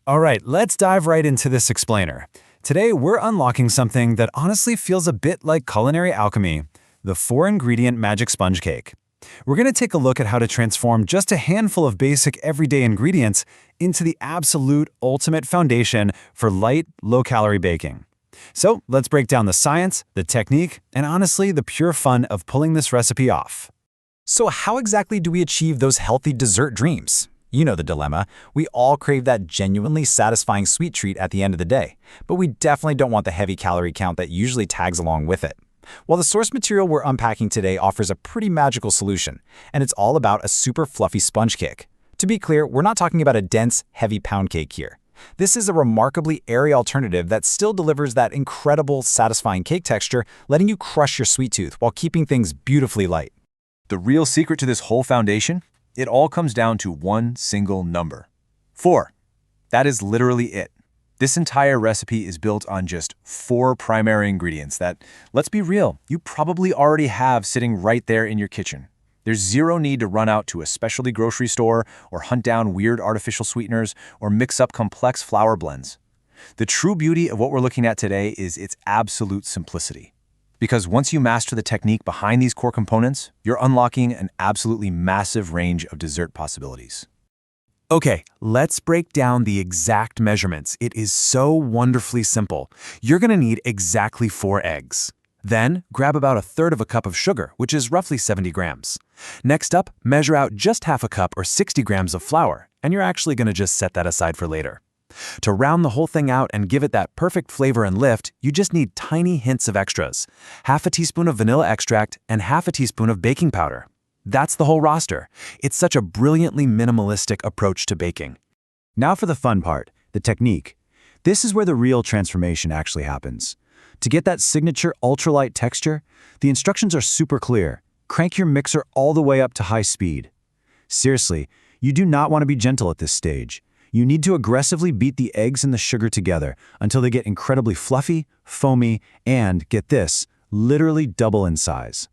All right, let's dive right into this explainer. Today, we're unlocking something that honestly feels a bit like culinary alchemy, the 4-ingredient magic sponge cake. We're going to take a look at how to transform just a handful of basic everyday ingredients into the absolute ultimate foundation for light, low-calorie baking. So let's break down the science, the technique, and honestly, the pure fun of pulling this recipe off. So how exactly do we achieve those healthy dessert dreams? You know the dilemma. We all crave that genuinely satisfying sweet treat at the end of the day, but we definitely don't want the heavy calorie count that usually tags along with it. Well, the source material we're unpacking today offers a pretty magical solution, and it's all about a super fluffy sponge cake. To be clear, we're not talking about a dense, heavy pound cake here. This is a remarkably airy alternative that still delivers that incredible, satisfying cake texture, letting you crush your sweet tooth while keeping things beautifully light. The real secret to this whole foundation? It all comes down to one single number. 4. That is literally it. This entire recipe is built on just 4 primary ingredients that, let's be real, you probably already have sitting right there in your kitchen. There's zero need to run out to a specialty grocery store or hunt down weird artificial sweeteners or mix up complex flour blends. The true beauty of what we're looking at today is its absolute simplicity. Because once you master the technique behind these core components, you're unlocking an absolutely massive range of dessert possibilities. Okay, let's break down the exact measurements. It is so wonderfully simple. You're going to need exactly 4 eggs. Then, grab about 1/3 cup of sugar, which is roughly 70 grams. Next up, measure out just 1/2 cup or 60 grams of flour, and you're actually going to just set that aside for later. To round the whole thing out and give it that perfect flavor and lift, you just need tiny hints of extras. 1/2 teaspoon of vanilla extract and 1/2 teaspoon of baking powder. That's the whole roster. It's such a brilliantly minimalistic approach to baking. Now for the fun part, the technique. This is where the real transformation actually happens. To get that signature ultralight texture, the instructions are super clear. Crank your mixer all the way up to high speed. Seriously, you do not want to be gentle at this stage. You need to aggressively beat the eggs and the sugar together until they get incredibly fluffy, foamy, and, get this, literally double in size.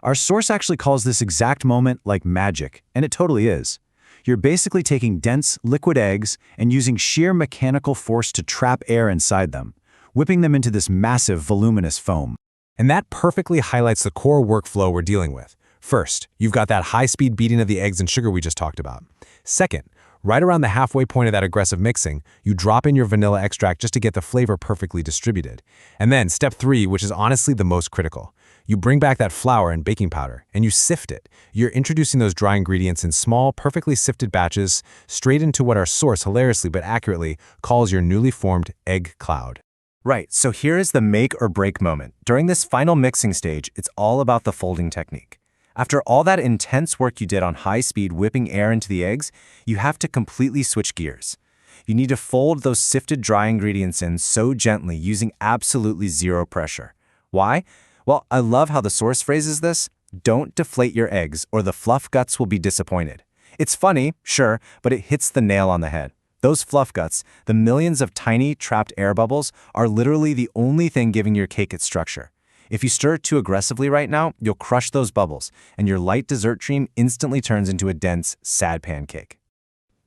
Our source actually calls this exact moment like magic, and it totally is. You're basically taking dense, liquid eggs and using sheer mechanical force to trap air inside them, whipping them into this massive, voluminous foam. And that perfectly highlights the core workflow we're dealing with. First, you've got that high-speed beating of the eggs and sugar we just talked about. Second, right around the halfway point of that aggressive mixing, you drop in your vanilla extract just to get the flavor perfectly distributed. And then step 3, which is honestly the most critical. You bring back that flour and baking powder, and you sift it. You're introducing those dry ingredients in small, perfectly sifted batches straight into what our source hilariously but accurately calls your newly formed egg cloud. Right, so here is the make or break moment. During this final mixing stage, it's all about the folding technique. After all that intense work you did on high speed whipping air into the eggs, you have to completely switch gears. You need to fold those sifted dry ingredients in so gently using absolutely zero pressure. Why? Well, I love how the source phrases this. Don't deflate your eggs or the fluff guts will be disappointed. It's funny, sure, but it hits the nail on the head. Those fluff guts, the millions of tiny trapped air bubbles, are literally the only thing giving your cake its structure. If you stir it too aggressively right now, you'll crush those bubbles, and your light dessert dream instantly turns into a dense, sad pancake.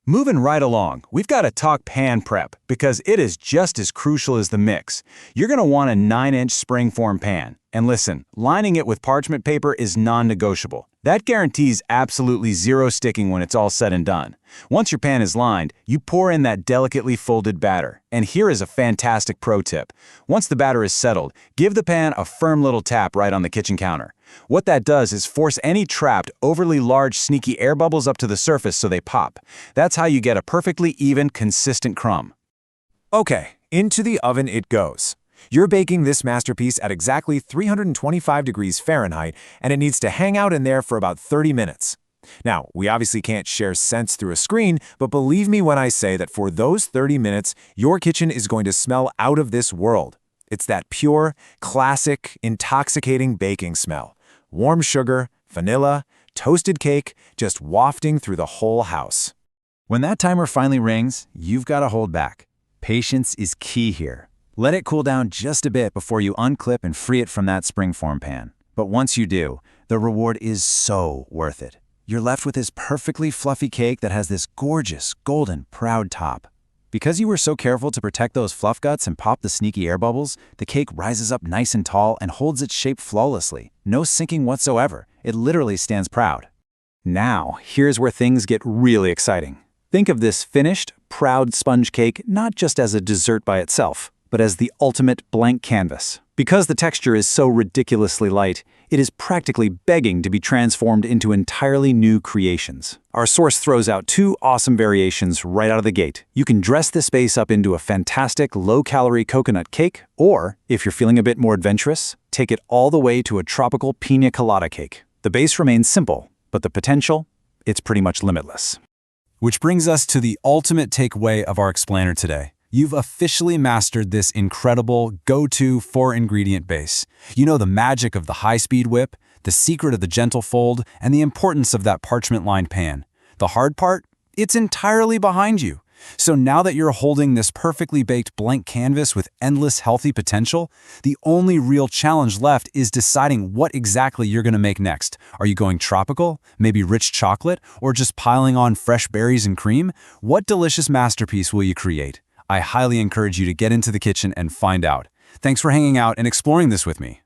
Moving right along, we've got to talk pan prep because it is just as crucial as the mix. You're going to want a 9-inch springform pan. And listen, lining it with parchment paper is non-negotiable. That guarantees absolutely zero sticking when it's all said and done. Once your pan is lined, you pour in that delicately folded batter. And here is a fantastic pro tip. Once the batter is settled, give the pan a firm little tap right on the kitchen counter. What that does is force any trapped, overly large, sneaky air bubbles up to the surface so they pop. That's how you get a perfectly even, consistent crumb. Okay, into the oven it goes. You're baking this masterpiece at exactly 325 degrees Fahrenheit, and it needs to hang out in there for about 30 minutes. Now, we obviously can't share scents through a screen, but believe me when I say that for those 30 minutes, your kitchen is going to smell out of this world. It's that pure, classic, intoxicating baking smell. Warm sugar, vanilla, toasted cake, just wafting through the whole house. When that timer finally rings, you've got to hold back. Patience is key here. Let it cool down just a bit before you unclip and free it from that springform pan. But once you do, the reward is so worth it. You're left with this perfectly fluffy cake that has this gorgeous, golden, proud top. Because you were so careful to protect those fluff guts and pop the sneaky air bubbles, the cake rises up nice and tall and holds its shape flawlessly. No sinking whatsoever. It literally stands proud. Now, here's where things get really exciting. Think of this finished, proud sponge cake not just as a dessert by itself, but as the ultimate blank canvas. Because the texture is so ridiculously light, it is practically begging to be transformed into entirely new creations. Our source throws out two awesome variations right out of the gate. You can dress this base up into a fantastic low-calorie coconut cake, or, if you're feeling a bit more adventurous, take it all the way to a tropical piña colada cake. The base remains simple, but the potential, it's pretty much limitless. Which brings us to the ultimate takeaway of our explainer today. You've officially mastered this incredible go-to 4-ingredient base. You know the magic of the high-speed whip, the secret of the gentle fold, and the importance of that parchment-lined pan. The hard part? It's entirely behind you. So now that you're holding this perfectly baked blank canvas with endless healthy potential, the only real challenge left is deciding what exactly you're going to make next. Are you going tropical, maybe rich chocolate, or just piling on fresh berries and cream? What delicious masterpiece will you create? I highly encourage you to get into the kitchen and find out. Thanks for hanging out and exploring this with me.